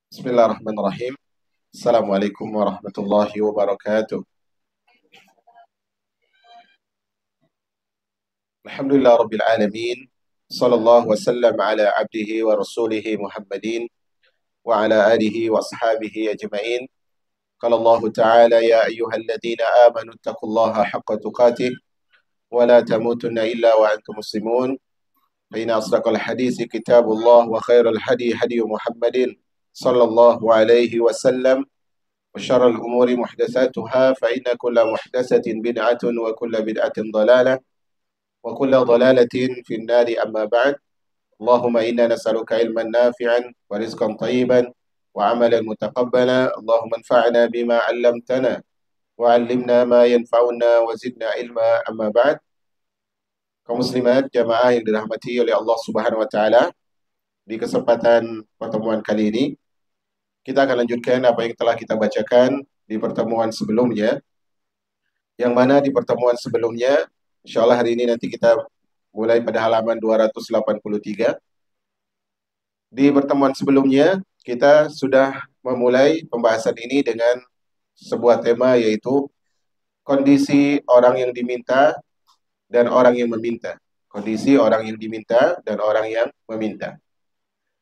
Bismillahirrahmanirrahim. Assalamualaikum warahmatullahi wabarakatuh. Alhamdulillah rabbil alamin. Sallallahu wasallam ala abdihi wa rasulihi Muhammadin wa ala alihi wa ashabihi ajma'in. Qala Allah Ta'ala ya ayyuhalladzina amanu taqullaha haqqa tuqatih wa la tamutunna illa wa antum muslimun. Fa inna asdaqal hadisi kitabullah wa khairal hadi hadi Muhammadin sallallahu alaihi wasallam. وشر الأمور محدثاتها فإن كل محدثة بدعة وكل بدعة ضلالة وكل ضلالة في النار أما بعد. اللهم إنا نسألك علما نافعا ورزقا طيبا وعملا متقبلا. اللهم انفعنا بما علمتنا وعلمنا ما ينفعنا وزدنا علما أما بعد. Kaum muslimat jamaah yang dirahmati oleh Allah Subhanahu wa taala, di kesempatan pertemuan kali ini kita akan lanjutkan apa yang telah kita bacakan di pertemuan sebelumnya, yang mana di pertemuan sebelumnya, insya Allah hari ini nanti kita mulai pada halaman 283. Di pertemuan sebelumnya, kita sudah memulai pembahasan ini dengan sebuah tema, yaitu kondisi orang yang diminta dan orang yang meminta. Kondisi orang yang diminta dan orang yang meminta.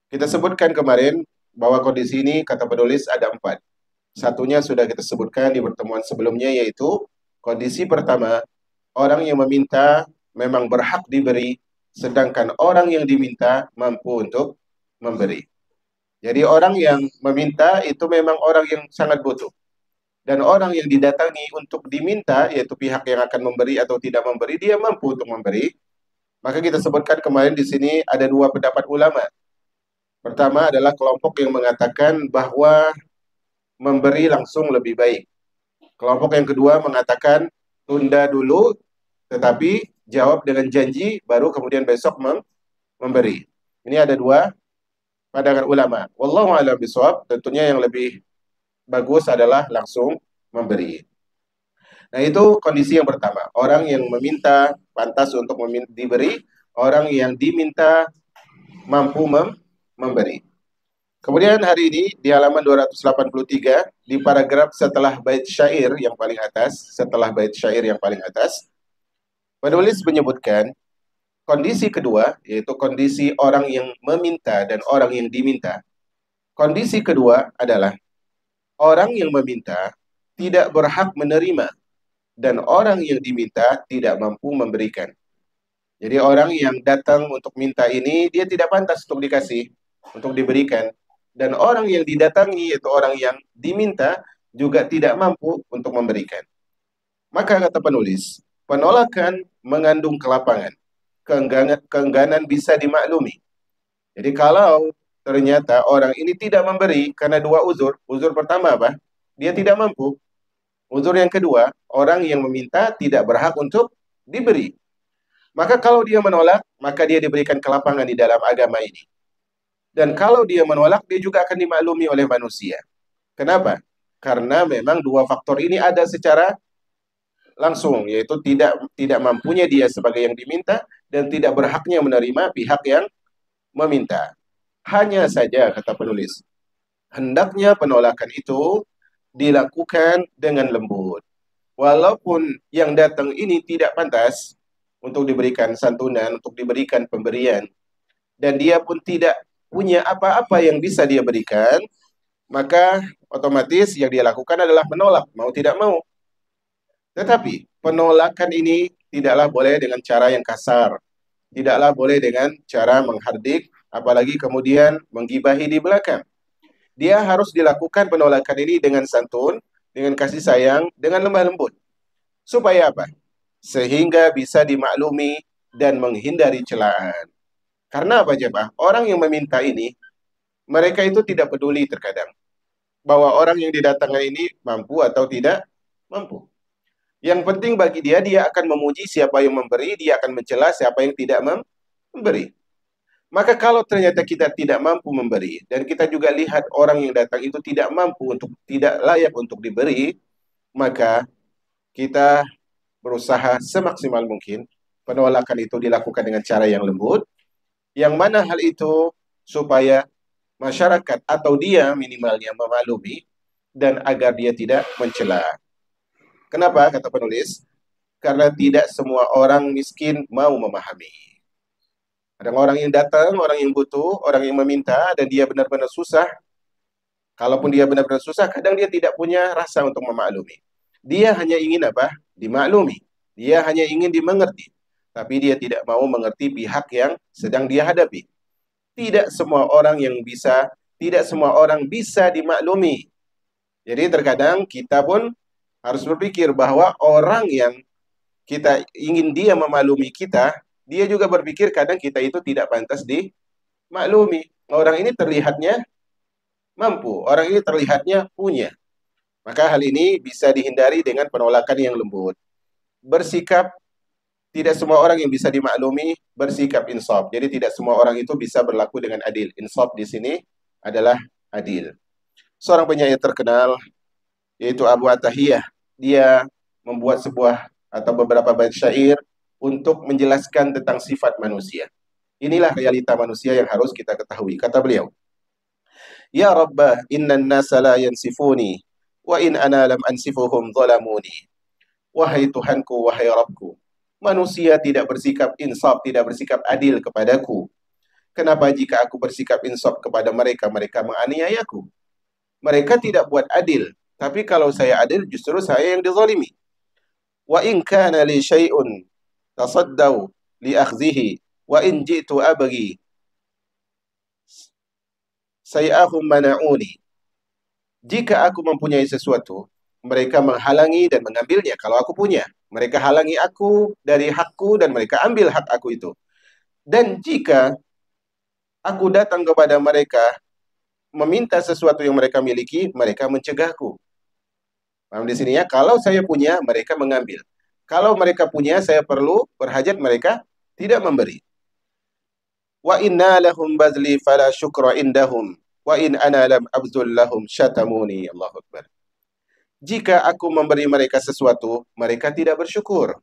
Kita sebutkan kemarin bahwa kondisi ini, kata penulis, ada 4. Satunya sudah kita sebutkan di pertemuan sebelumnya, yaitu kondisi pertama, orang yang meminta memang berhak diberi, sedangkan orang yang diminta mampu untuk memberi. Jadi orang yang meminta itu memang orang yang sangat butuh. Dan orang yang didatangi untuk diminta, yaitu pihak yang akan memberi atau tidak memberi, dia mampu untuk memberi. Maka kita sebutkan kemarin di sini ada 2 pendapat ulama. Pertama adalah kelompok yang mengatakan bahwa memberi langsung lebih baik. Kelompok yang kedua mengatakan tunda dulu, tetapi jawab dengan janji, baru kemudian besok memberi. Ini ada 2 pandangan ulama. Wallahu a'lam bishawab. Tentunya yang lebih bagus adalah langsung memberi. Nah, itu kondisi yang pertama. Orang yang meminta pantas untuk diberi, orang yang diminta mampu memberi. Kemudian hari ini di halaman 283, di paragraf setelah bait syair yang paling atas, penulis menyebutkan kondisi kedua, yaitu kondisi orang yang meminta dan orang yang diminta. Kondisi kedua adalah orang yang meminta tidak berhak menerima dan orang yang diminta tidak mampu memberikan. Jadi orang yang datang untuk minta ini, dia tidak pantas untuk dikasih, untuk diberikan. Dan orang yang didatangi, yaitu orang yang diminta, juga tidak mampu untuk memberikan. Maka kata penulis, penolakan mengandung kelapangan. Keengganan bisa dimaklumi. Jadi kalau ternyata orang ini tidak memberi karena 2 uzur. Uzur pertama apa? Dia tidak mampu. Uzur yang kedua, orang yang meminta tidak berhak untuk diberi. Maka kalau dia menolak, maka dia diberikan kelapangan di dalam agama ini. Dan kalau dia menolak, dia juga akan dimaklumi oleh manusia. Kenapa? Karena memang 2 faktor ini ada secara langsung, yaitu tidak mampunya dia sebagai yang diminta dan tidak berhaknya menerima pihak yang meminta. Hanya saja, kata penulis, hendaknya penolakan itu dilakukan dengan lembut. Walaupun yang datang ini tidak pantas untuk diberikan santunan, untuk diberikan pemberian, dan dia pun tidak punya apa-apa yang bisa dia berikan, maka otomatis yang dia lakukan adalah menolak, mau tidak mau. Tetapi penolakan ini tidaklah boleh dengan cara yang kasar, tidaklah boleh dengan cara menghardik, apalagi kemudian menggibahi di belakang. Dia harus dilakukan penolakan ini dengan santun, dengan kasih sayang, dengan lemah lembut. Supaya apa? Sehingga bisa dimaklumi dan menghindari celaan. Karena apa, jemaah? Orang yang meminta ini, mereka itu tidak peduli terkadang bahwa orang yang didatangkan ini mampu atau tidak mampu. Yang penting bagi dia, dia akan memuji siapa yang memberi, dia akan mencela siapa yang tidak memberi. Maka kalau ternyata kita tidak mampu memberi, dan kita juga lihat orang yang datang itu tidak mampu, tidak layak untuk diberi, maka kita berusaha semaksimal mungkin penolakan itu dilakukan dengan cara yang lembut, yang mana hal itu supaya masyarakat atau dia minimalnya memaklumi dan agar dia tidak mencela. Kenapa? Kata penulis, karena tidak semua orang miskin mau memahami. Ada orang yang datang, orang yang butuh, orang yang meminta, dan dia benar-benar susah. Kalaupun dia benar-benar susah, kadang dia tidak punya rasa untuk memaklumi. Dia hanya ingin apa? Dimaklumi. Dia hanya ingin dimengerti. Tapi dia tidak mau mengerti pihak yang sedang dia hadapi. Tidak semua orang yang bisa, tidak semua orang bisa dimaklumi. Jadi terkadang kita pun harus berpikir bahwa orang yang kita ingin dia memaklumi kita, dia juga berpikir kadang kita itu tidak pantas dimaklumi. Orang ini terlihatnya mampu, orang ini terlihatnya punya. Maka hal ini bisa dihindari dengan penolakan yang lembut. Bersikap, tidak semua orang yang bisa dimaklumi, bersikap insaf. Jadi tidak semua orang itu bisa berlaku dengan adil. Insaf di sini adalah adil. Seorang penyair terkenal, yaitu Abu Atahiyah, dia membuat sebuah atau beberapa bait syair untuk menjelaskan tentang sifat manusia. Inilah realita manusia yang harus kita ketahui. Kata beliau, Ya Rabbah, innan nasa la yansifuni, wa in ana lam ansifuhum zalamuni. Wahai Tuhanku, wahai Rabbku, manusia tidak bersikap insaf, tidak bersikap adil kepadaku. Kenapa jika aku bersikap insaf kepada mereka, mereka menganiayaku? Mereka tidak buat adil. Tapi kalau saya adil, justru saya yang dizalimi. Wa in kana li syai'un tasaddau li akhzihi wa in ji'tu abghi sayahum mana'uni. Jika aku mempunyai sesuatu, mereka menghalangi dan mengambilnya kalau aku punya. Mereka halangi aku dari hakku dan mereka ambil hak aku itu. Dan jika aku datang kepada mereka meminta sesuatu yang mereka miliki, mereka mencegahku. Paham di sini ya? Kalau saya punya, mereka mengambil. Kalau mereka punya, saya perlu berhajat, mereka tidak memberi. Wa inna lahum bazli fala syukra indahum. Wa in ana lam abzul lahum syatamuni. Allahu Akbar. Jika aku memberi mereka sesuatu, mereka tidak bersyukur.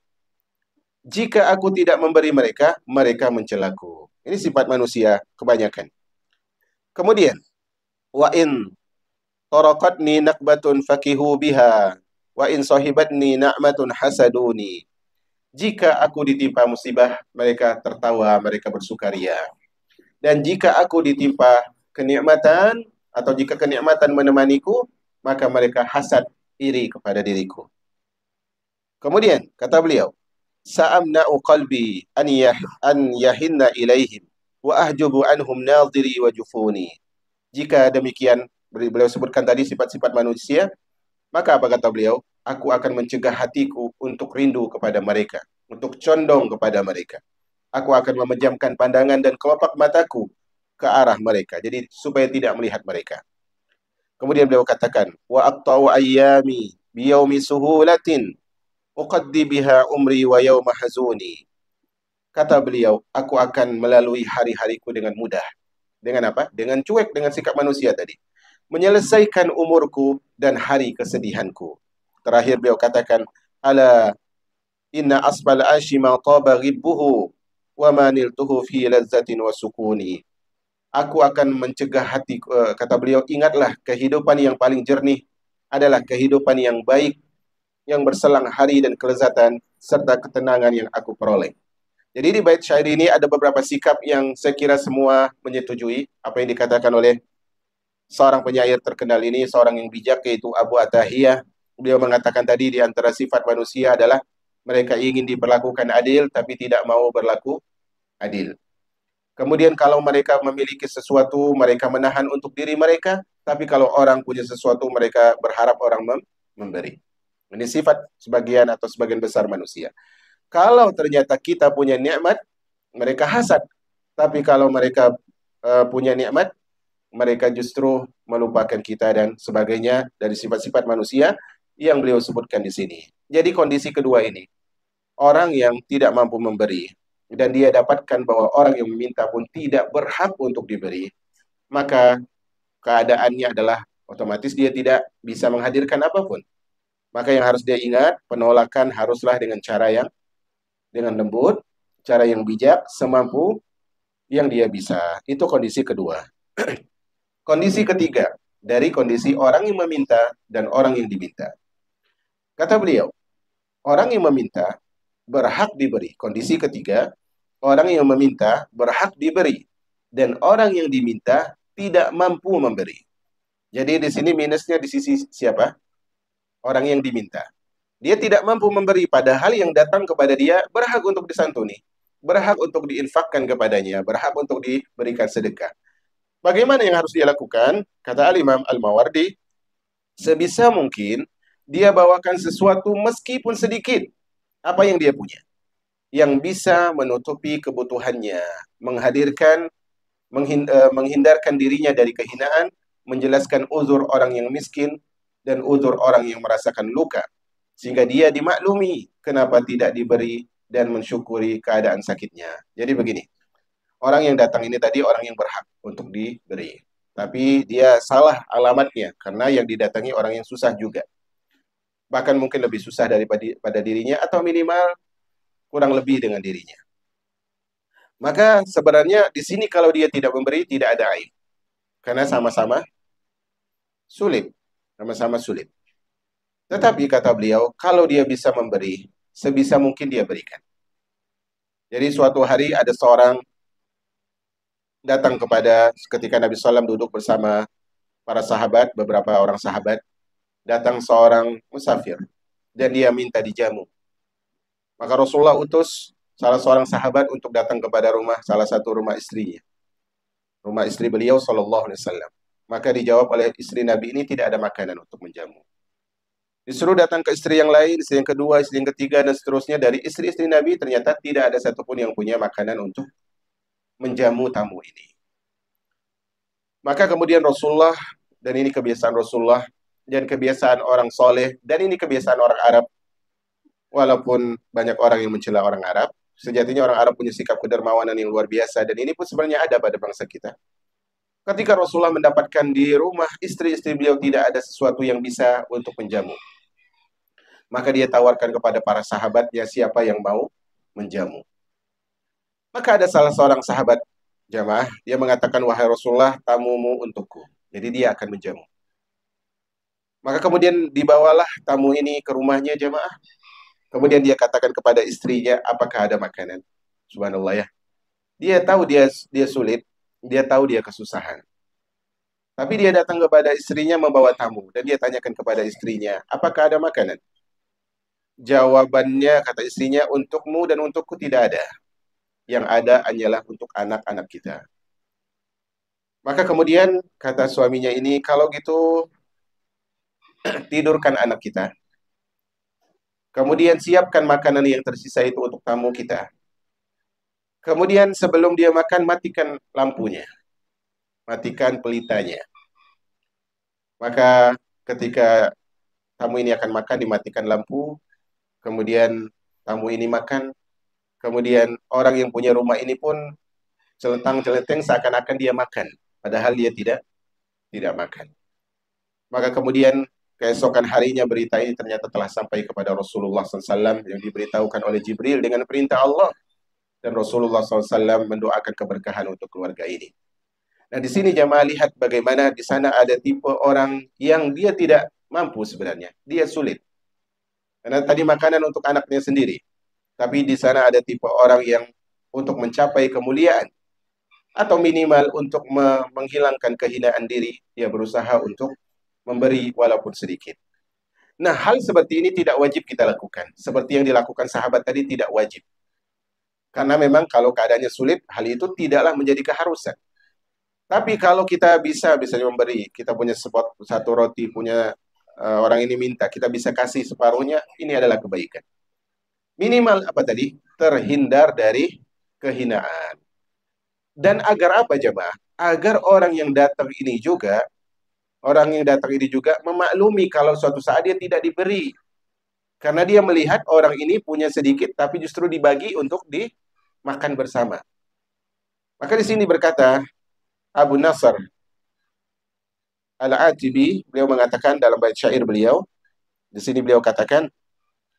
Jika aku tidak memberi mereka, mereka mencelaku. Ini sifat manusia kebanyakan. Kemudian, wa in taraqatni nakbatun fakihu biha, wa in sahibatni na'matun hasaduni. Jika aku ditimpa musibah, mereka tertawa, mereka bersukaria. Dan jika aku ditimpa kenikmatan, atau jika kenikmatan menemaniku, maka mereka hasad iri kepada diriku. Kemudian, kata beliau, Sa'amna'u qalbi an yahinna ilaihim, wa ahjubu anhum nadhiri wa jufuni. Jika demikian, beliau sebutkan tadi sifat-sifat manusia, maka apa kata beliau? Aku akan mencegah hatiku untuk rindu kepada mereka, untuk condong kepada mereka. Aku akan memejamkan pandangan dan kelopak mataku ke arah mereka, jadi supaya tidak melihat mereka. Kemudian beliau katakan, wa aqta'u ayyami biyaumi suhulatin uqaddi biha umri wa yawma hazuni. Kata beliau, aku akan melalui hari-hariku dengan mudah. Dengan apa? Dengan cuek, dengan sikap manusia tadi. Menyelesaikan umurku dan hari kesedihanku. Terakhir beliau katakan, ala inna asfal ashi ma taba ghibbuhu wa ma niltuhu fi lazzatin wa sukuni. Aku akan mencegah hati, kata beliau, ingatlah kehidupan yang paling jernih adalah kehidupan yang baik, yang berselang hari dan kelezatan, serta ketenangan yang aku peroleh. Jadi di bait syair ini ada beberapa sikap yang saya kira semua menyetujui apa yang dikatakan oleh seorang penyair terkenal ini, seorang yang bijak, yaitu Abu Atahiyah. Beliau mengatakan tadi di antara sifat manusia adalah mereka ingin diperlakukan adil tapi tidak mau berlaku adil. Kemudian kalau mereka memiliki sesuatu, mereka menahan untuk diri mereka, tapi kalau orang punya sesuatu, mereka berharap orang memberi. Ini sifat sebagian atau sebagian besar manusia. Kalau ternyata kita punya nikmat, mereka hasad. Tapi kalau mereka punya nikmat, mereka justru melupakan kita dan sebagainya dari sifat-sifat manusia yang beliau sebutkan di sini. Jadi kondisi kedua ini, orang yang tidak mampu memberi, dan dia dapatkan bahwa orang yang meminta pun tidak berhak untuk diberi, maka keadaannya adalah otomatis dia tidak bisa menghadirkan apapun. Maka yang harus dia ingat, penolakan haruslah dengan cara yang dengan lembut, cara yang bijak, semampu yang dia bisa. Itu kondisi kedua. Kondisi ketiga dari kondisi orang yang meminta dan orang yang diminta. Kata beliau, orang yang meminta berhak diberi. Kondisi ketiga, orang yang meminta berhak diberi dan orang yang diminta tidak mampu memberi. Jadi di sini minusnya di sisi siapa? Orang yang diminta. Dia tidak mampu memberi, padahal yang datang kepada dia berhak untuk disantuni, berhak untuk diinfakkan kepadanya, berhak untuk diberikan sedekah. Bagaimana yang harus dia lakukan? Kata Al-Imam Al-Mawardi, sebisa mungkin dia bawakan sesuatu meskipun sedikit apa yang dia punya, yang bisa menutupi kebutuhannya, menghadirkan, menghindarkan dirinya dari kehinaan, menjelaskan uzur orang yang miskin dan uzur orang yang merasakan luka, sehingga dia dimaklumi kenapa tidak diberi dan mensyukuri keadaan sakitnya. Jadi begini, orang yang datang ini tadi orang yang berhak untuk diberi. Tapi dia salah alamatnya karena yang didatangi orang yang susah juga. Bahkan mungkin lebih susah daripada dirinya atau minimal kurang lebih dengan dirinya. Maka sebenarnya di sini kalau dia tidak memberi tidak ada aib. Karena sama-sama sulit. Sama-sama sulit. Tetapi kata beliau, kalau dia bisa memberi, sebisa mungkin dia berikan. Jadi suatu hari ada seorang datang ketika Nabi SAW duduk bersama para sahabat, beberapa orang sahabat, datang seorang musafir dan dia minta dijamu. Maka Rasulullah utus salah seorang sahabat untuk datang kepada salah satu rumah istrinya. Rumah istri beliau Shallallahu Alaihi Wasallam. Maka dijawab oleh istri Nabi ini tidak ada makanan untuk menjamu. Disuruh datang ke istri yang lain, istri yang kedua, istri yang ketiga, dan seterusnya. Dari istri-istri Nabi ternyata tidak ada satupun yang punya makanan untuk menjamu tamu ini. Maka kemudian Rasulullah, dan ini kebiasaan Rasulullah, dan kebiasaan orang soleh, dan ini kebiasaan orang Arab, walaupun banyak orang yang mencela orang Arab, sejatinya orang Arab punya sikap kedermawanan yang luar biasa, dan ini pun sebenarnya ada pada bangsa kita. Ketika Rasulullah mendapatkan di rumah istri-istri beliau tidak ada sesuatu yang bisa untuk menjamu, maka dia tawarkan kepada para sahabatnya siapa yang mau menjamu. Maka ada salah seorang sahabat jamaah, dia mengatakan, wahai Rasulullah, tamumu untukku. Jadi dia akan menjamu. Maka kemudian dibawalah tamu ini ke rumahnya jamaah. Kemudian dia katakan kepada istrinya, apakah ada makanan? Subhanallah ya. Dia tahu dia sulit, dia tahu dia kesusahan. Tapi dia datang kepada istrinya membawa tamu. Dan dia tanyakan kepada istrinya, apakah ada makanan? Jawabannya, kata istrinya, untukmu dan untukku tidak ada. Yang ada hanyalah untuk anak-anak kita. Maka kemudian kata suaminya ini, kalau gitu tidurkan anak kita. Kemudian siapkan makanan yang tersisa itu untuk tamu kita. Kemudian sebelum dia makan, matikan lampunya. Matikan pelitanya. Maka ketika tamu ini akan makan, dimatikan lampu. Kemudian tamu ini makan. Kemudian orang yang punya rumah ini pun celentang-celenteng seakan-akan dia makan. Padahal dia tidak makan. Maka kemudian keesokan harinya berita ini ternyata telah sampai kepada Rasulullah SAW yang diberitahukan oleh Jibril dengan perintah Allah. Dan Rasulullah SAW mendoakan keberkahan untuk keluarga ini. Nah di sini jamaah lihat bagaimana di sana ada tipe orang yang dia tidak mampu sebenarnya. Dia sulit. Karena tadi makanan untuk anaknya sendiri. Tapi di sana ada tipe orang yang untuk mencapai kemuliaan atau minimal untuk menghilangkan kehinaan diri, dia berusaha untuk memberi walaupun sedikit. Nah, hal seperti ini tidak wajib kita lakukan. Seperti yang dilakukan sahabat tadi tidak wajib. Karena memang kalau keadaannya sulit, hal itu tidaklah menjadi keharusan. Tapi kalau kita bisa memberi, kita punya satu roti, punya orang ini minta, kita bisa kasih separuhnya, ini adalah kebaikan. Minimal apa tadi? Terhindar dari kehinaan. Dan agar apa jemaah? Agar orang yang datang ini juga memaklumi kalau suatu saat dia tidak diberi. Karena dia melihat orang ini punya sedikit tapi justru dibagi untuk dimakan bersama. Maka di sini berkata Abu Nasr Al-Atibi, beliau mengatakan dalam bait syair beliau, di sini beliau katakan,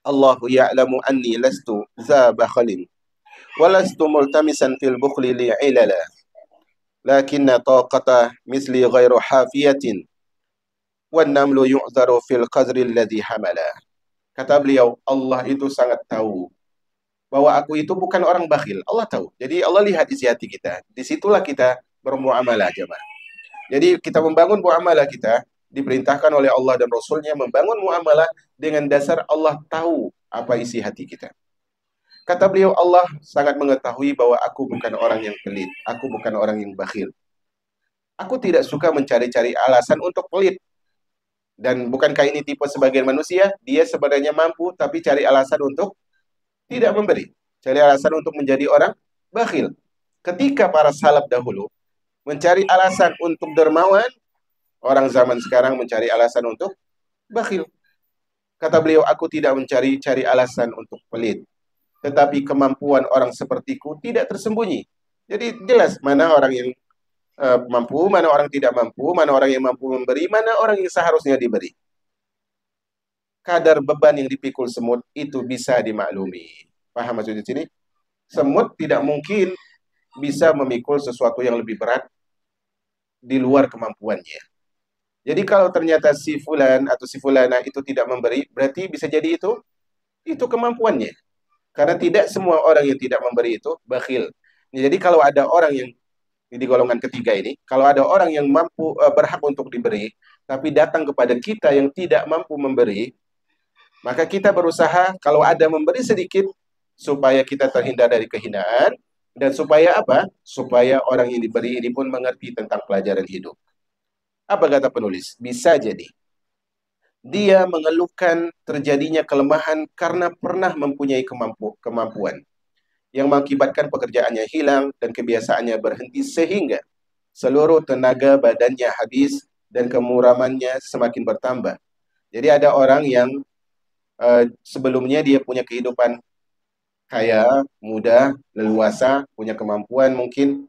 Allahu ya'lamu anni lastu za bakhalin wa lastu multamisan fil bukhli li'ilala lakinna taqata misli ghairu hafiyatin wan namlu yu'zaru fil qadri alladhi hamala. Kata beliau, Allah itu sangat tahu bahwa aku itu bukan orang bakhil. Allah tahu. Jadi Allah lihat isi hati kita. Disitulah kita bermuamalah, jemaah. Jadi kita membangun muamalah kita diperintahkan oleh Allah dan Rasulnya membangun muamalah dengan dasar Allah tahu apa isi hati kita. Kata beliau, Allah sangat mengetahui bahwa aku bukan orang yang pelit. Aku bukan orang yang bakhil. Aku tidak suka mencari-cari alasan untuk pelit. Dan bukankah ini tipe sebagian manusia? Dia sebenarnya mampu, tapi cari alasan untuk tidak memberi. Cari alasan untuk menjadi orang bakhil. Ketika para salaf dahulu mencari alasan untuk dermawan, orang zaman sekarang mencari alasan untuk bakhil. Kata beliau, aku tidak mencari-cari alasan untuk pelit. Tetapi kemampuan orang sepertiku tidak tersembunyi. Jadi jelas mana orang yang mampu, mana orang tidak mampu, mana orang yang mampu memberi, mana orang yang seharusnya diberi. Kadar beban yang dipikul semut itu bisa dimaklumi. Paham maksudnya di sini? Semut tidak mungkin bisa memikul sesuatu yang lebih berat di luar kemampuannya. Jadi kalau ternyata si fulan atau si fulana itu tidak memberi, berarti bisa jadi itu kemampuannya. Karena tidak semua orang yang tidak memberi itu bakhil. Jadi kalau ada orang yang di golongan ketiga ini, kalau ada orang yang mampu berhak untuk diberi, tapi datang kepada kita yang tidak mampu memberi, maka kita berusaha kalau ada memberi sedikit supaya kita terhindar dari kehinaan dan supaya apa? Supaya orang yang diberi ini pun mengerti tentang pelajaran hidup. Apa kata penulis? Bisa jadi dia mengeluhkan terjadinya kelemahan karena pernah mempunyai kemampuan yang mengakibatkan pekerjaannya hilang dan kebiasaannya berhenti sehingga seluruh tenaga badannya habis dan kemuramannya semakin bertambah. Jadi ada orang yang sebelumnya dia punya kehidupan kaya, muda, leluasa, punya kemampuan mungkin,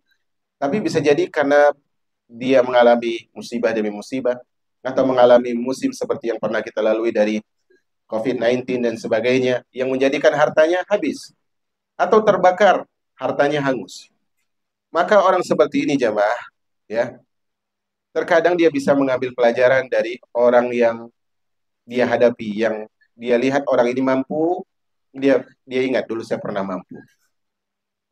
tapi bisa jadi karena dia mengalami musibah demi musibah, atau mengalami musim seperti yang pernah kita lalui dari COVID-19 dan sebagainya, yang menjadikan hartanya habis, atau terbakar, hartanya hangus. Maka orang seperti ini jamaah, ya, terkadang dia bisa mengambil pelajaran dari orang yang dia hadapi, yang dia lihat orang ini mampu, dia ingat dulu saya pernah mampu.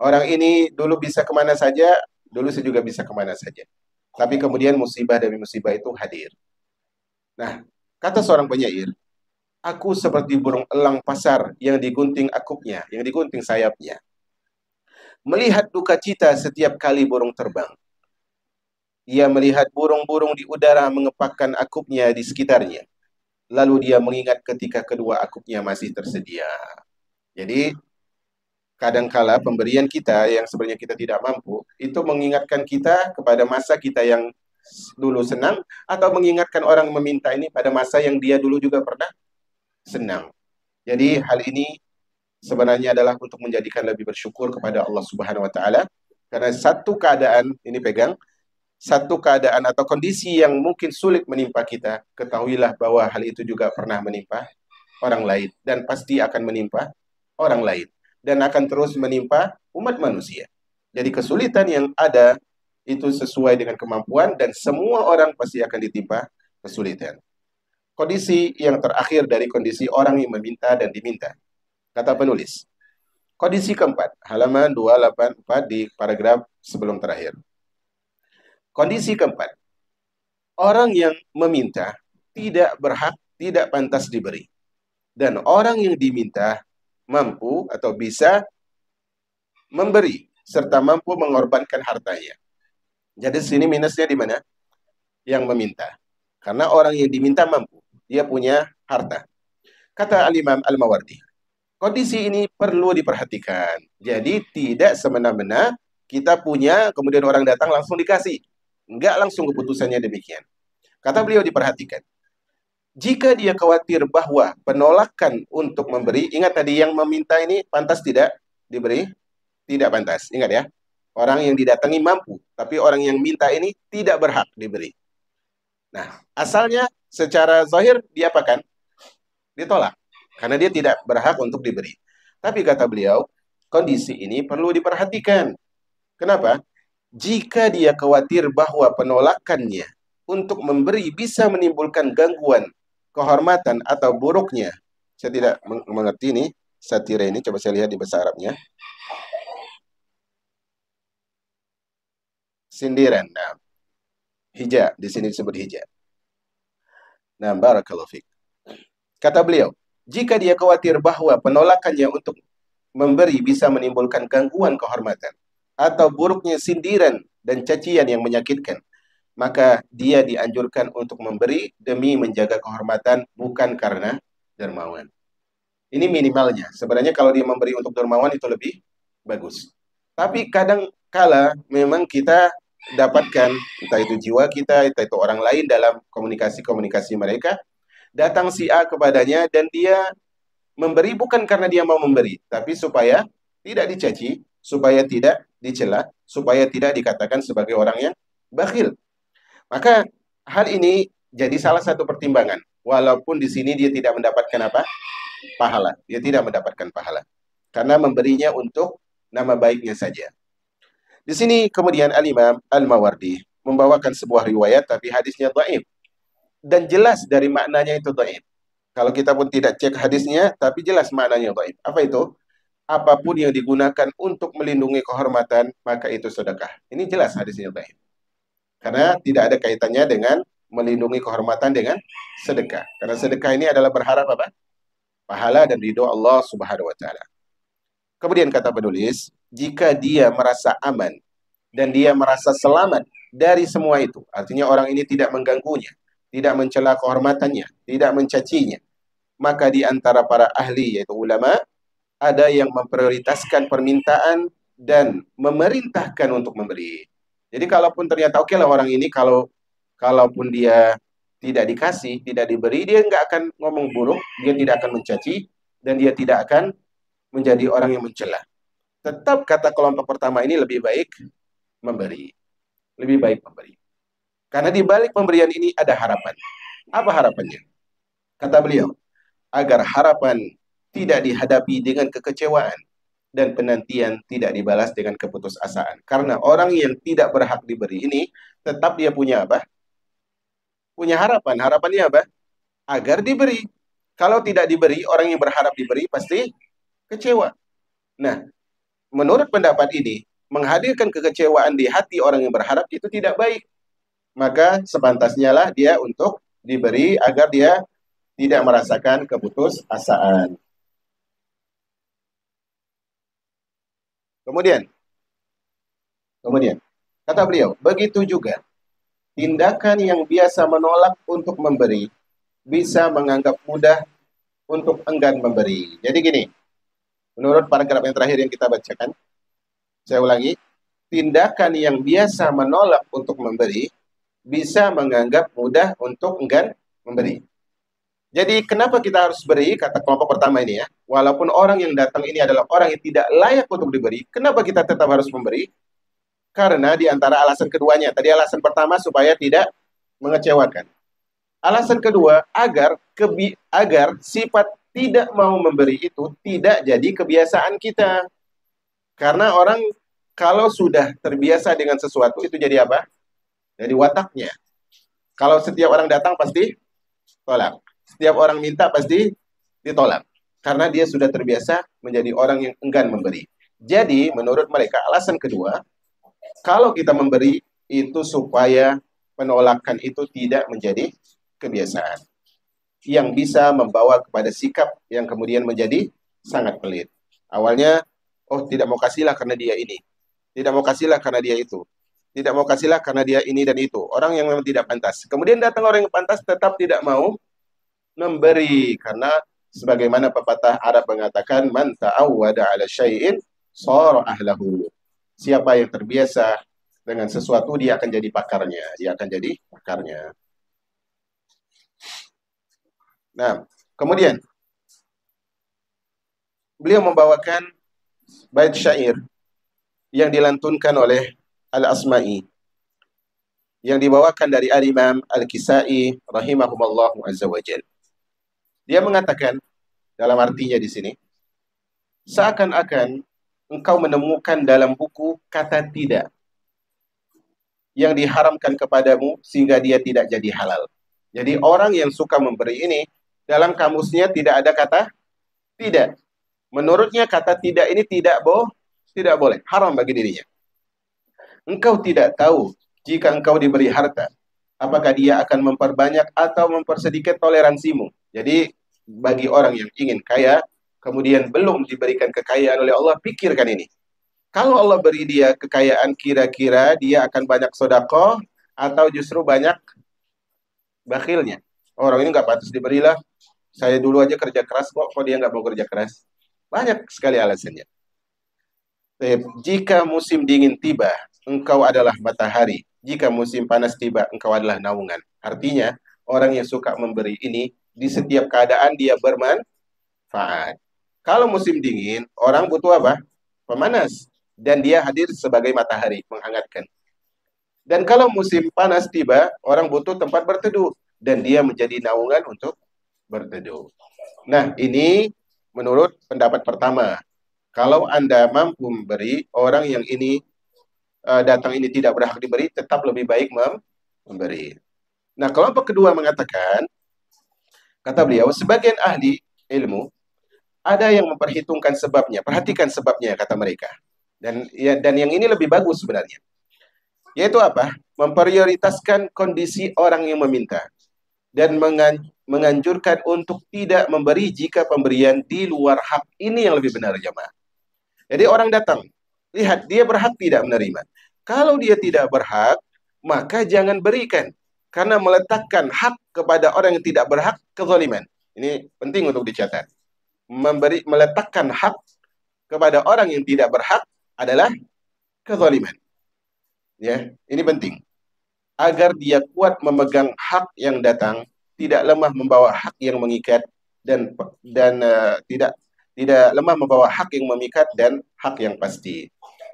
Orang ini dulu bisa kemana saja, dulu saya juga bisa kemana saja. Tapi kemudian musibah demi musibah itu hadir. Nah, kata seorang penyair, aku seperti burung elang pasar yang digunting akupnya, yang digunting sayapnya. Melihat duka cita setiap kali burung terbang. Ia melihat burung-burung di udara mengepakkan akupnya di sekitarnya. Lalu dia mengingat ketika kedua akupnya masih tersedia. Jadi, kadangkala pemberian kita yang sebenarnya kita tidak mampu, itu mengingatkan kita kepada masa kita yang dulu senang, atau mengingatkan orang meminta ini pada masa yang dia dulu juga pernah senang. Jadi hal ini sebenarnya adalah untuk menjadikan lebih bersyukur kepada Allah Subhanahu wa taala, karena satu keadaan ini pegang, satu keadaan atau kondisi yang mungkin sulit menimpa kita, ketahuilah bahwa hal itu juga pernah menimpa orang lain dan pasti akan menimpa orang lain dan akan terus menimpa umat manusia. Jadi kesulitan yang ada itu sesuai dengan kemampuan dan semua orang pasti akan ditimpa kesulitan. Kondisi yang terakhir dari kondisi orang yang meminta dan diminta. Kata penulis. Kondisi keempat, halaman 284 di paragraf sebelum terakhir. Kondisi keempat, orang yang meminta tidak berhak, tidak pantas diberi. Dan orang yang diminta mampu atau bisa memberi serta mampu mengorbankan hartanya. Jadi sini minusnya di mana? Yang meminta. Karena orang yang diminta mampu, dia punya harta. Kata Al-Imam Al-Mawardi, kondisi ini perlu diperhatikan. Jadi tidak semena-mena kita punya, kemudian orang datang langsung dikasih. Enggak langsung keputusannya demikian. Kata beliau diperhatikan. Jika dia khawatir bahwa penolakan untuk memberi, ingat tadi yang meminta ini pantas tidak diberi? Tidak pantas, ingat ya. Orang yang didatangi mampu, tapi orang yang minta ini tidak berhak diberi. Nah, asalnya secara zahir diapakan? Ditolak. Karena dia tidak berhak untuk diberi. Tapi kata beliau, kondisi ini perlu diperhatikan. Kenapa? jika dia khawatir bahwa penolakannya untuk memberi bisa menimbulkan gangguan kehormatan atau buruknya. Saya tidak mengerti ini satire ini, coba saya lihat di bahasa Arabnya. Sindiran. Nah, hija, di sini disebut hija. Nah, barakallahu fiik. Kata beliau, jika dia khawatir bahwa penolakannya untuk memberi bisa menimbulkan gangguan kehormatan atau buruknya sindiran dan cacian yang menyakitkan, maka dia dianjurkan untuk memberi demi menjaga kehormatan, bukan karena dermawan. Ini minimalnya. Sebenarnya kalau dia memberi untuk dermawan itu lebih bagus. Tapi kadang kala memang kita dapatkan, entah itu jiwa kita, entah itu orang lain dalam komunikasi-komunikasi mereka, datang si A kepadanya dan dia memberi bukan karena dia mau memberi, tapi supaya tidak dicaci, supaya tidak dicela, supaya tidak dikatakan sebagai orang yang bakhil. Maka hal ini jadi salah satu pertimbangan. Walaupun di sini dia tidak mendapatkan apa? Pahala. Dia tidak mendapatkan pahala. Karena memberinya untuk nama baiknya saja. Di sini kemudian Al-Imam Al-Mawardi membawakan sebuah riwayat tapi hadisnya dhaif. Dan jelas dari maknanya itu dhaif. Kalau kita pun tidak cek hadisnya, tapi jelas maknanya dhaif. Apa itu? Apapun yang digunakan untuk melindungi kehormatan, maka itu sedekah. Ini jelas hadisnya dhaif. Karena tidak ada kaitannya dengan melindungi kehormatan dengan sedekah. Karena sedekah ini adalah berharap apa? Pahala dan ridho Allah Subhanahu wa taala. Kemudian kata penulis, jika dia merasa aman dan dia merasa selamat dari semua itu, artinya orang ini tidak mengganggunya, tidak mencela kehormatannya, tidak mencacinya, maka di antara para ahli yaitu ulama ada yang memprioritaskan permintaan dan memerintahkan untuk memberi. Jadi kalaupun ternyata oke lah orang ini kalaupun dia tidak dikasih, tidak diberi, dia nggak akan ngomong buruk, dia tidak akan mencaci, dan dia tidak akan menjadi orang yang mencela. Tetap kata kelompok pertama ini lebih baik memberi. Lebih baik memberi. Karena di balik pemberian ini ada harapan. Apa harapannya? Kata beliau, agar harapan tidak dihadapi dengan kekecewaan dan penantian tidak dibalas dengan keputusasaan. Karena orang yang tidak berhak diberi ini tetap dia punya apa? Punya harapan. Harapannya apa? Agar diberi. Kalau tidak diberi, orang yang berharap diberi pasti kecewa. Nah, menurut pendapat ini, menghadirkan kekecewaan di hati orang yang berharap itu tidak baik. Maka sepantasnya lah dia untuk diberi agar dia tidak merasakan keputusasaan. Kemudian kata beliau, begitu juga tindakan yang biasa menolak untuk memberi bisa menganggap mudah untuk enggan memberi. Jadi gini, menurut paragraf yang terakhir yang kita bacakan, saya ulangi, tindakan yang biasa menolak untuk memberi bisa menganggap mudah untuk enggan memberi. Jadi kenapa kita harus beri, kata kelompok pertama ini ya, walaupun orang yang datang ini adalah orang yang tidak layak untuk diberi, kenapa kita tetap harus memberi? Karena di antara alasan keduanya, tadi alasan pertama supaya tidak mengecewakan. Alasan kedua, agar sifat tidak mau memberi itu tidak jadi kebiasaan kita. Karena orang kalau sudah terbiasa dengan sesuatu itu jadi apa? Jadi wataknya. Kalau setiap orang datang pasti tolak. Setiap orang minta pasti ditolak. Karena dia sudah terbiasa menjadi orang yang enggan memberi. Jadi menurut mereka alasan kedua, kalau kita memberi itu supaya penolakan itu tidak menjadi kebiasaan. Yang bisa membawa kepada sikap yang kemudian menjadi sangat pelit. Awalnya, oh tidak mau kasihlah karena dia ini. Tidak mau kasihlah karena dia itu. Tidak mau kasihlah karena dia ini dan itu. Orang yang memang tidak pantas. Kemudian datang orang yang pantas tetap tidak mau memberi. Karena sebagaimana pepatah Arab mengatakan, man ta'awwada ala syai'in sara ahlahu. Siapa yang terbiasa dengan sesuatu, dia akan jadi pakarnya. Dia akan jadi pakarnya. Nah, kemudian beliau membawakan bait syair yang dilantunkan oleh Al-Asma'i yang dibawakan dari Al-Imam Al-Kisai rahimahumallahu azza wajal. Dia mengatakan dalam artinya di sini, seakan-akan engkau menemukan dalam buku kata tidak yang diharamkan kepadamu sehingga dia tidak jadi halal. Jadi orang yang suka memberi ini, dalam kamusnya tidak ada kata tidak. Menurutnya kata tidak ini tidak boleh, haram bagi dirinya. Engkau tidak tahu jika engkau diberi harta, apakah dia akan memperbanyak atau mempersedikit toleransimu. Jadi bagi orang yang ingin kaya, kemudian belum diberikan kekayaan oleh Allah, pikirkan ini. Kalau Allah beri dia kekayaan, kira-kira dia akan banyak sodako atau justru banyak bakhilnya. Orang ini nggak pantas diberilah. Saya dulu aja kerja keras kok dia nggak mau kerja keras. Banyak sekali alasannya. Jika musim dingin tiba, engkau adalah matahari. Jika musim panas tiba, engkau adalah naungan. Artinya, orang yang suka memberi ini, di setiap keadaan dia bermanfaat. Kalau musim dingin, orang butuh apa? Pemanas. Dan dia hadir sebagai matahari, menghangatkan. Dan kalau musim panas tiba, orang butuh tempat berteduh. Dan dia menjadi naungan untuk berteduh. Nah, ini menurut pendapat pertama. Kalau Anda mampu memberi, orang yang ini datang ini tidak berhak diberi, tetap lebih baik memberi. Nah, kelompok kedua mengatakan, kata beliau, sebagian ahli ilmu ada yang memperhitungkan sebabnya. Perhatikan sebabnya, kata mereka. Dan yang ini lebih bagus sebenarnya. Yaitu apa? Memprioritaskan kondisi orang yang meminta dan menganjurkan untuk tidak memberi jika pemberian di luar hak. Ini yang lebih benar, jemaah. Jadi orang datang, lihat dia berhak tidak menerima. Kalau dia tidak berhak, maka jangan berikan. Karena meletakkan hak kepada orang yang tidak berhak, kezaliman. Ini penting untuk dicatat. Meletakkan hak kepada orang yang tidak berhak adalah kezaliman. Ya, ini penting. Agar dia kuat memegang hak yang datang, tidak lemah membawa hak yang mengikat dan tidak lemah membawa hak yang memikat dan hak yang pasti.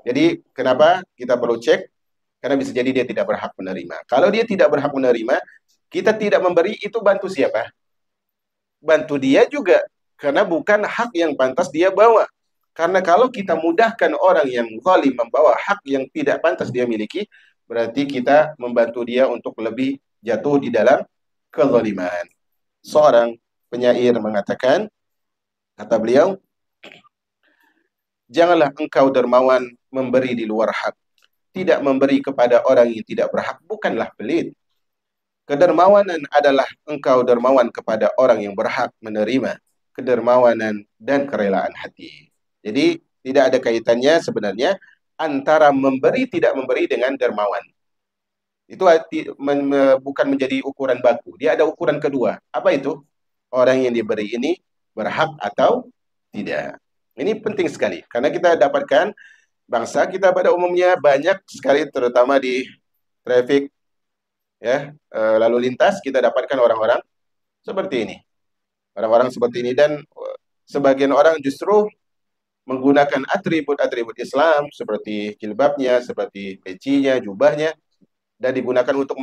Jadi kenapa kita perlu cek? Karena bisa jadi dia tidak berhak menerima. Kalau dia tidak berhak menerima, kita tidak memberi, itu bantu siapa? Bantu dia juga. Karena bukan hak yang pantas dia bawa. Karena kalau kita mudahkan orang yang zalim membawa hak yang tidak pantas dia miliki, berarti kita membantu dia untuk lebih jatuh di dalam kezaliman. Seorang penyair mengatakan, kata beliau, janganlah engkau dermawan memberi di luar hak. Tidak memberi kepada orang yang tidak berhak bukanlah pelit. Kedermawanan adalah engkau dermawan kepada orang yang berhak menerima kedermawanan dan kerelaan hati. Jadi tidak ada kaitannya sebenarnya antara memberi tidak memberi dengan dermawan. Itu bukan menjadi ukuran baku. Dia ada ukuran kedua. Apa itu? Orang yang diberi ini berhak atau tidak. Ini penting sekali karena kita dapatkan bangsa kita pada umumnya banyak sekali, terutama di traffic ya, lalu lintas, kita dapatkan orang-orang seperti ini. Orang-orang seperti ini dan sebagian orang justru menggunakan atribut-atribut Islam seperti jilbabnya, seperti pecinya, jubahnya, dan digunakan untuk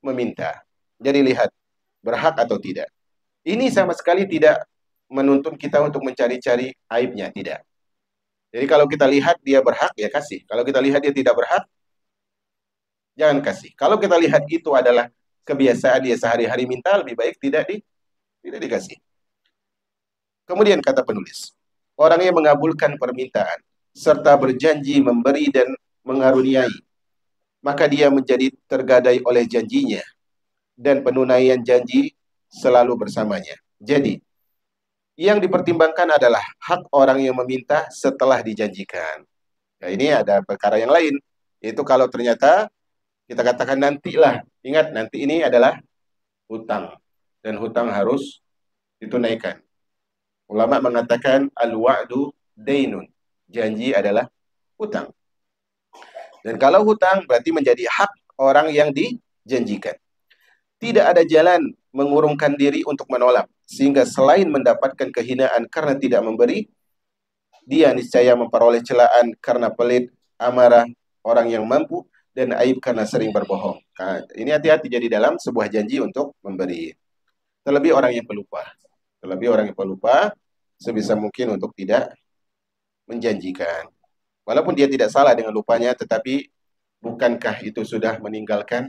meminta. Jadi lihat, berhak atau tidak. Ini sama sekali tidak menuntun kita untuk mencari-cari aibnya, tidak. Jadi kalau kita lihat dia berhak, ya kasih. Kalau kita lihat dia tidak berhak, jangan kasih. Kalau kita lihat itu adalah kebiasaan dia sehari-hari minta, lebih baik tidak dikasih. Kemudian kata penulis, orang yang mengabulkan permintaan serta berjanji memberi dan mengaruniai, maka dia menjadi tergadai oleh janjinya dan penunaian janji selalu bersamanya. Jadi, yang dipertimbangkan adalah hak orang yang meminta setelah dijanjikan. Nah, ini ada perkara yang lain, yaitu kalau ternyata kita katakan nantilah, ingat nanti ini adalah hutang dan hutang harus ditunaikan. Ulama mengatakan al-wa'du dainun, janji adalah hutang. Dan kalau hutang berarti menjadi hak orang yang dijanjikan. Tidak ada jalan mengurungkan diri untuk menolak, sehingga selain mendapatkan kehinaan karena tidak memberi, dia niscaya memperoleh celaan karena pelit, amarah orang yang mampu, dan aib karena sering berbohong. Nah, ini hati-hati jadi dalam sebuah janji untuk memberi. Terlebih orang yang pelupa. Terlebih orang yang pelupa, sebisa mungkin untuk tidak menjanjikan. Walaupun dia tidak salah dengan lupanya, tetapi bukankah itu sudah meninggalkan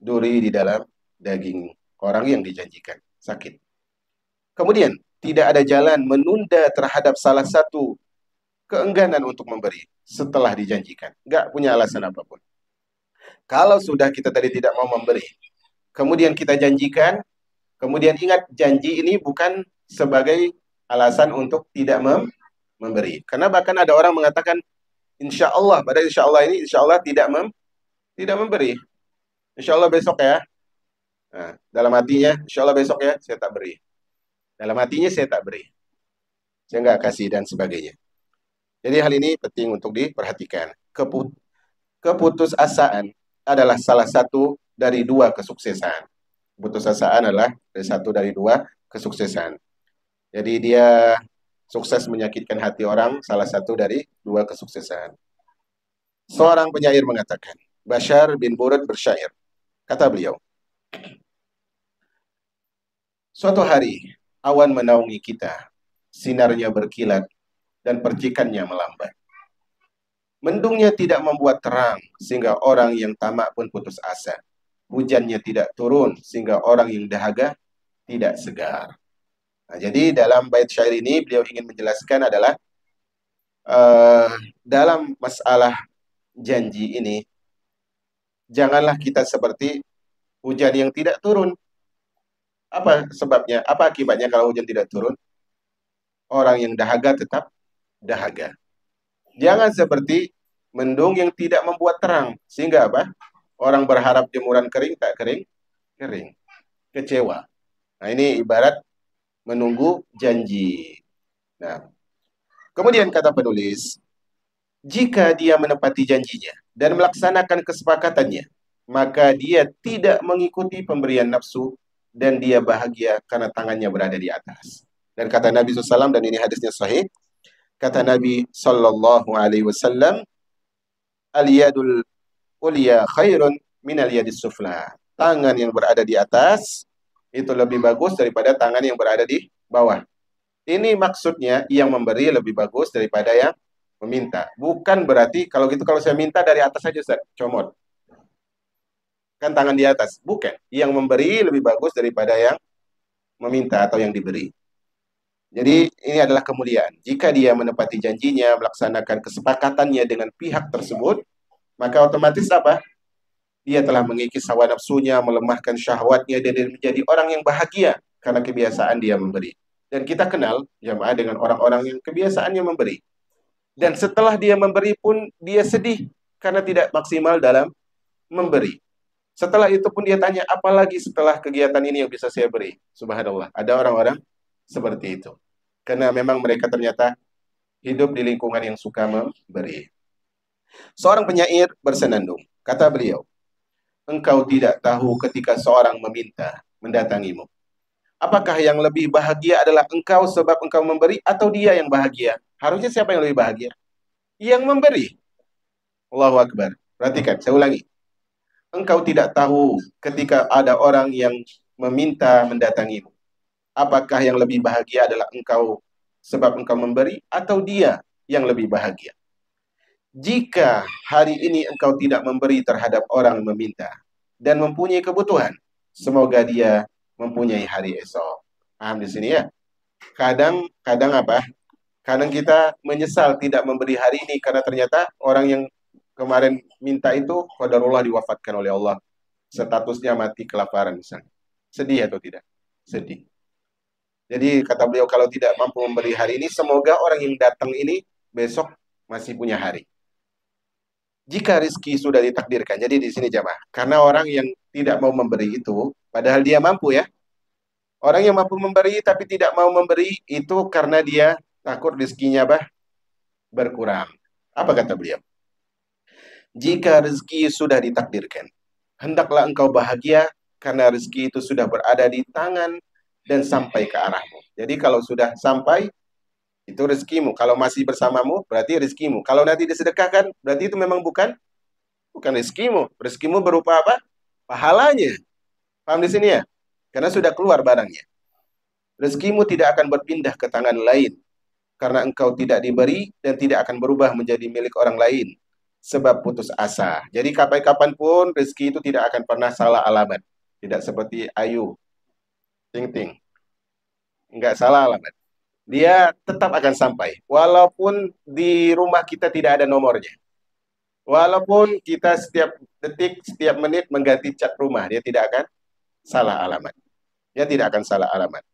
duri di dalam daging orang yang dijanjikan? Sakit. Kemudian, tidak ada jalan menunda terhadap salah satu keengganan untuk memberi setelah dijanjikan. Nggak punya alasan apapun. Kalau sudah kita tadi tidak mau memberi, kemudian kita janjikan, kemudian ingat janji ini bukan sebagai alasan untuk tidak memberi. Karena bahkan ada orang mengatakan, insya Allah, pada insya Allah ini, insya Allah tidak memberi. Insya Allah besok ya. Nah, dalam hatinya, insya Allah besok ya, saya tak beri. Dalam hatinya saya tak beri. Saya nggak kasih dan sebagainya. Jadi hal ini penting untuk diperhatikan. Keputusasaan adalah salah satu dari dua kesuksesan. Keputusasaan adalah satu dari dua kesuksesan. Jadi dia sukses menyakitkan hati orang, salah satu dari dua kesuksesan. Seorang penyair mengatakan, Bashar bin Burud bersyair. Kata beliau, suatu hari awan menaungi kita, sinarnya berkilat dan percikannya melambat. Mendungnya tidak membuat terang, sehingga orang yang tamak pun putus asa. Hujannya tidak turun, sehingga orang yang dahaga tidak segar. Nah, jadi dalam bait syair ini, beliau ingin menjelaskan adalah, dalam masalah janji ini, janganlah kita seperti hujan yang tidak turun. Apa sebabnya? Apa akibatnya kalau hujan tidak turun? Orang yang dahaga tetap dahaga. Jangan seperti mendung yang tidak membuat terang. Sehingga apa? Orang berharap jemuran kering, tak kering, kering. Kecewa. Nah, ini ibarat menunggu janji. Nah, kemudian kata penulis, jika dia menepati janjinya dan melaksanakan kesepakatannya, maka dia tidak mengikuti pemberian nafsu dan dia bahagia karena tangannya berada di atas. Dan kata Nabi SAW, dan ini hadisnya sahih, kata Nabi Sallallahu Alaihi Wasallam, al-yadul ulya khairun minal yadis sufla. Tangan yang berada di atas itu lebih bagus daripada tangan yang berada di bawah. Ini maksudnya yang memberi lebih bagus daripada yang meminta. Bukan berarti kalau gitu, kalau saya minta dari atas saja, Ustaz, comot. Kan tangan di atas. Bukan. Yang memberi lebih bagus daripada yang meminta atau yang diberi. Jadi ini adalah kemuliaan. Jika dia menepati janjinya, melaksanakan kesepakatannya dengan pihak tersebut, maka otomatis apa? Dia telah mengikis hawa nafsunya, melemahkan syahwatnya, dan dia menjadi orang yang bahagia karena kebiasaan dia memberi. Dan kita kenal jamaah dengan orang-orang yang kebiasaannya memberi. Dan setelah dia memberi pun dia sedih karena tidak maksimal dalam memberi. Setelah itu pun dia tanya, apalagi setelah kegiatan ini yang bisa saya beri? Subhanallah, ada orang-orang seperti itu. Karena memang mereka ternyata hidup di lingkungan yang suka memberi. Seorang penyair bersenandung. Kata beliau, engkau tidak tahu ketika seorang meminta mendatangimu. Apakah yang lebih bahagia adalah engkau sebab engkau memberi atau dia yang bahagia? Harusnya siapa yang lebih bahagia? Yang memberi. Allahu Akbar. Perhatikan, saya ulangi. Engkau tidak tahu ketika ada orang yang meminta mendatangimu. Apakah yang lebih bahagia adalah engkau sebab engkau memberi atau dia yang lebih bahagia? Jika hari ini engkau tidak memberi terhadap orang yang meminta dan mempunyai kebutuhan, semoga dia mempunyai hari esok. Paham di sini ya? Kadang apa? Kadang kita menyesal tidak memberi hari ini karena ternyata orang yang kemarin minta itu qadarullah diwafatkan oleh Allah. Statusnya mati kelaparan misalnya. Sedih atau tidak? Sedih. Jadi kata beliau, kalau tidak mampu memberi hari ini, semoga orang yang datang ini besok masih punya hari. Jika rezeki sudah ditakdirkan, jadi di sini jamaah, karena orang yang tidak mau memberi itu, padahal dia mampu ya. Orang yang mampu memberi tapi tidak mau memberi itu karena dia takut rezekinya berkurang. Apa kata beliau? Jika rezeki sudah ditakdirkan, hendaklah engkau bahagia karena rezeki itu sudah berada di tangan dan sampai ke arahmu. Jadi kalau sudah sampai, itu rezekimu. Kalau masih bersamamu, berarti rezekimu. Kalau nanti disedekahkan, berarti itu memang bukan rezekimu. Rezekimu berupa apa? Pahalanya. Paham di sini ya? Karena sudah keluar barangnya. Rezekimu tidak akan berpindah ke tangan lain. Karena engkau tidak diberi dan tidak akan berubah menjadi milik orang lain. sebab putus asa. Jadi kapan-kapanpun rezeki itu tidak akan pernah salah alamat. Tidak seperti Ayu, Ting Ting. Nggak salah alamat. Dia tetap akan sampai. Walaupun di rumah kita tidak ada nomornya. Walaupun kita setiap detik, setiap menit mengganti cat rumah, dia tidak akan salah alamat. Dia tidak akan salah alamat.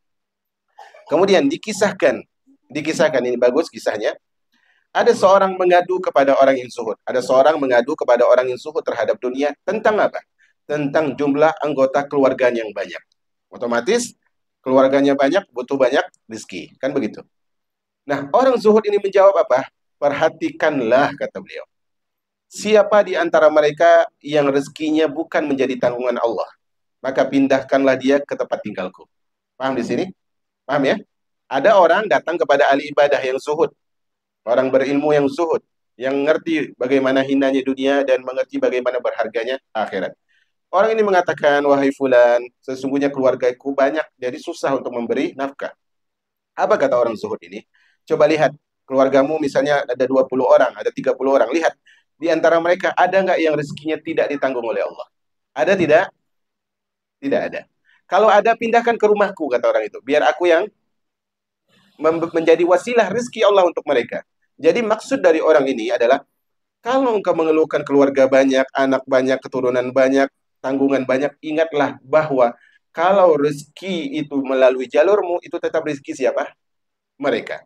Kemudian dikisahkan ini bagus kisahnya. Ada seorang mengadu kepada orang yang zuhud. Ada seorang mengadu kepada orang yang zuhud terhadap dunia tentang apa? Tentang jumlah anggota keluarganya yang banyak. Otomatis keluarganya banyak, butuh banyak rezeki. Kan begitu. Nah, orang zuhud ini menjawab apa? Perhatikanlah, kata beliau. Siapa di antara mereka yang rezekinya bukan menjadi tanggungan Allah, maka pindahkanlah dia ke tempat tinggalku. Paham di sini? Paham ya? Ada orang datang kepada ahli ibadah yang zuhud, orang berilmu yang zuhud, yang mengerti bagaimana hinanya dunia dan mengerti bagaimana berharganya akhirat. Orang ini mengatakan, wahai fulan, sesungguhnya keluargaku banyak, jadi susah untuk memberi nafkah. Apa kata orang zuhud ini? Coba lihat, keluargamu misalnya ada 20 orang, ada 30 orang. Lihat, di antara mereka ada nggak yang rezekinya tidak ditanggung oleh Allah? Ada tidak? Tidak ada. Kalau ada, pindahkan ke rumahku, kata orang itu. Biar aku yang menjadi wasilah rezeki Allah untuk mereka. Jadi maksud dari orang ini adalah, kalau engkau mengeluhkan keluarga banyak, anak banyak, keturunan banyak, tanggungan banyak, ingatlah bahwa kalau rezeki itu melalui jalurmu, itu tetap rezeki siapa? Mereka.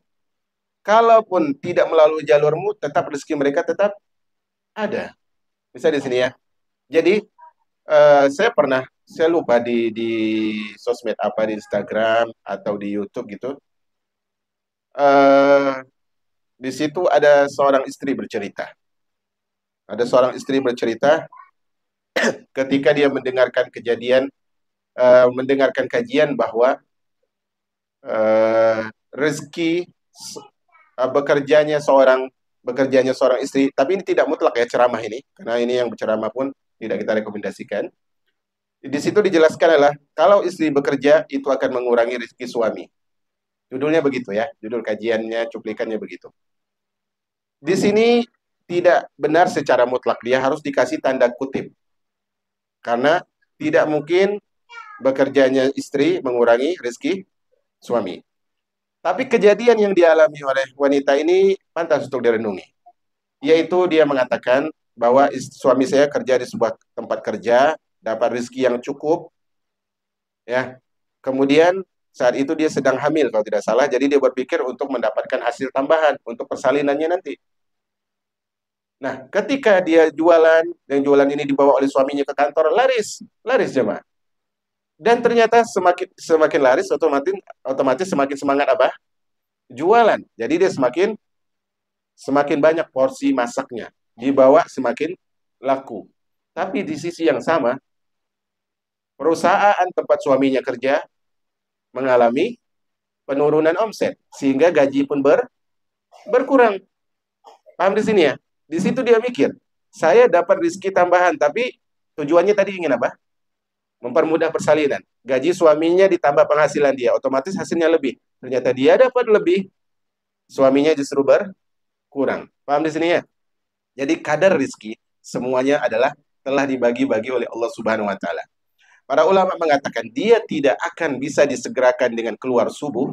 Kalaupun tidak melalui jalurmu, tetap rezeki mereka tetap ada. Bisa di sini ya. Jadi saya lupa di sosmed apa, di Instagram atau di YouTube gitu. eh di situ ada seorang istri bercerita. Ada seorang istri bercerita ketika dia mendengarkan mendengarkan kajian bahwa eh, rezeki bekerjanya seorang istri, tapi ini tidak mutlak ya ceramah ini, karena ini yang berceramah pun tidak kita rekomendasikan. Di situ dijelaskan adalah kalau istri bekerja itu akan mengurangi rezeki suami. Judulnya begitu ya, judul kajiannya, cuplikannya begitu. Di sini tidak benar secara mutlak, dia harus dikasih tanda kutip. Karena tidak mungkin bekerjanya istri mengurangi rezeki suami. Tapi kejadian yang dialami oleh wanita ini pantas untuk direnungi. Yaitu dia mengatakan bahwa suami saya kerja di sebuah tempat kerja, dapat rezeki yang cukup, ya. Kemudian saat itu dia sedang hamil kalau tidak salah, jadi dia berpikir untuk mendapatkan hasil tambahan untuk persalinannya nanti. Nah, ketika dia jualan, dan jualan ini dibawa oleh suaminya ke kantor, laris, laris jemaah. Dan ternyata semakin semakin laris, otomatis semakin semangat apa? Jualan. Jadi dia semakin semakin banyak porsi masaknya, dibawa semakin laku. Tapi di sisi yang sama, perusahaan tempat suaminya kerja mengalami penurunan omset, sehingga gaji pun berkurang. Paham di sini ya? Di situ dia mikir, saya dapat rezeki tambahan, tapi tujuannya tadi ingin apa? Mempermudah persalinan. Gaji suaminya ditambah penghasilan dia, otomatis hasilnya lebih. Ternyata dia dapat lebih, suaminya justru berkurang. Paham di sini ya? Jadi kadar rezeki semuanya adalah telah dibagi-bagi oleh Allah Subhanahu wa taala. Para ulama mengatakan dia tidak akan bisa disegerakan dengan keluar subuh,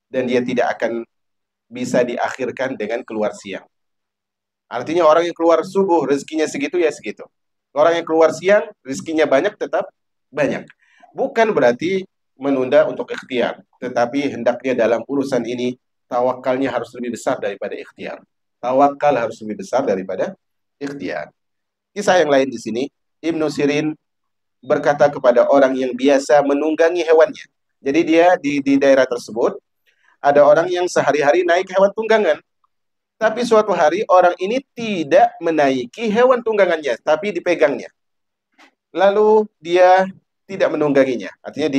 dan dia tidak akan bisa diakhirkan dengan keluar siang. Artinya orang yang keluar subuh rezekinya segitu ya segitu. Orang yang keluar siang rezekinya banyak tetap banyak. Bukan berarti menunda untuk ikhtiar, tetapi hendaknya dalam urusan ini tawakalnya harus lebih besar daripada ikhtiar. Tawakal harus lebih besar daripada ikhtiar. Kisah yang lain di sini, Ibnu Sirin berkata kepada orang yang biasa menunggangi hewannya. Jadi dia di daerah tersebut ada orang yang sehari-hari naik hewan tunggangan. Tapi suatu hari orang ini tidak menaiki hewan tunggangannya, tapi dipegangnya. Lalu dia tidak menungganginya, artinya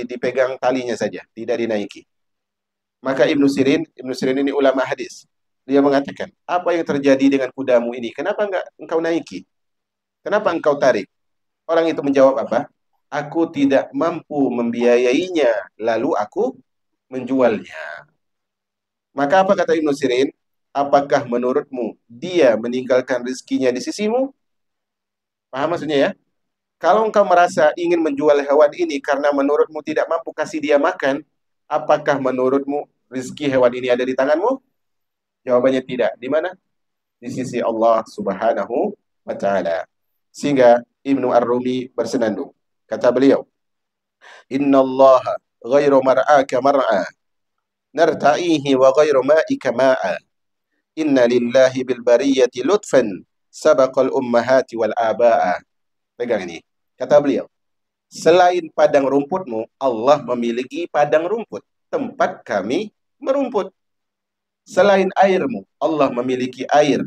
dipegang talinya saja, tidak dinaiki. Maka Ibnu Sirin ini ulama hadis. Dia mengatakan, apa yang terjadi dengan kudamu ini? Kenapa enggak engkau naiki? Kenapa engkau tarik? Orang itu menjawab apa? Aku tidak mampu membiayainya, lalu aku menjualnya. Maka apa kata Ibnu Sirin? apakah menurutmu dia meninggalkan rezekinya di sisimu? Paham maksudnya ya? Kalau engkau merasa ingin menjual hewan ini karena menurutmu tidak mampu kasih dia makan, apakah menurutmu rezeki hewan ini ada di tanganmu? Jawabannya tidak. Di mana? Di sisi Allah Subhanahu wa taala. Sehingga Ibnu Ar-Rumi bersenandung. Kata beliau, "Innallaha ghairu mar'aka mar'a, narta'ihi wa ghairu ma'ika ma'a. Inna lillahi bil bariyati lutfan sabaqal ummahati wal aba'a." Pegang ini. Kata beliau, selain padang rumputmu, Allah memiliki padang rumput, tempat kami merumput. Selain airmu, Allah memiliki air.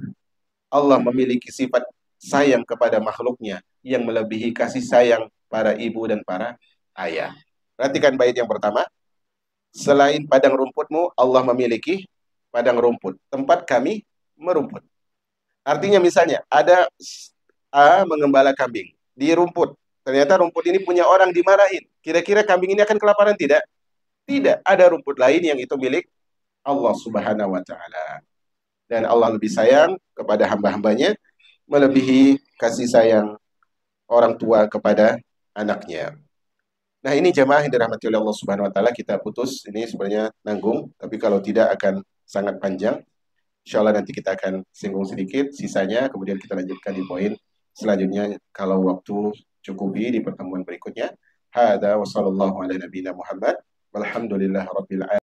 Allah memiliki sifat sayang kepada makhluknya yang melebihi kasih sayang para ibu dan para ayah. Perhatikan bait yang pertama. Selain padang rumputmu, Allah memiliki padang rumput, tempat kami merumput. Artinya misalnya, ada A mengembala kambing di rumput. Ternyata rumput ini punya orang dimarahin. Kira-kira kambing ini akan kelaparan tidak? Tidak. Ada rumput lain yang itu milik Allah Subhanahu wa taala. Dan Allah lebih sayang kepada hamba-hambanya melebihi kasih sayang orang tua kepada anaknya. Nah, ini jemaah yang dirahmati oleh Allah Subhanahu wa taala, kita putus ini sebenarnya nanggung, tapi kalau tidak akan sangat panjang. Insya Allah nanti kita akan singgung sedikit sisanya, kemudian kita lanjutkan di poin selanjutnya kalau waktu cukupi di pertemuan berikutnya. Hada wa sallallahu ala nabiyina Muhammad walhamdulillah rabbil alamin.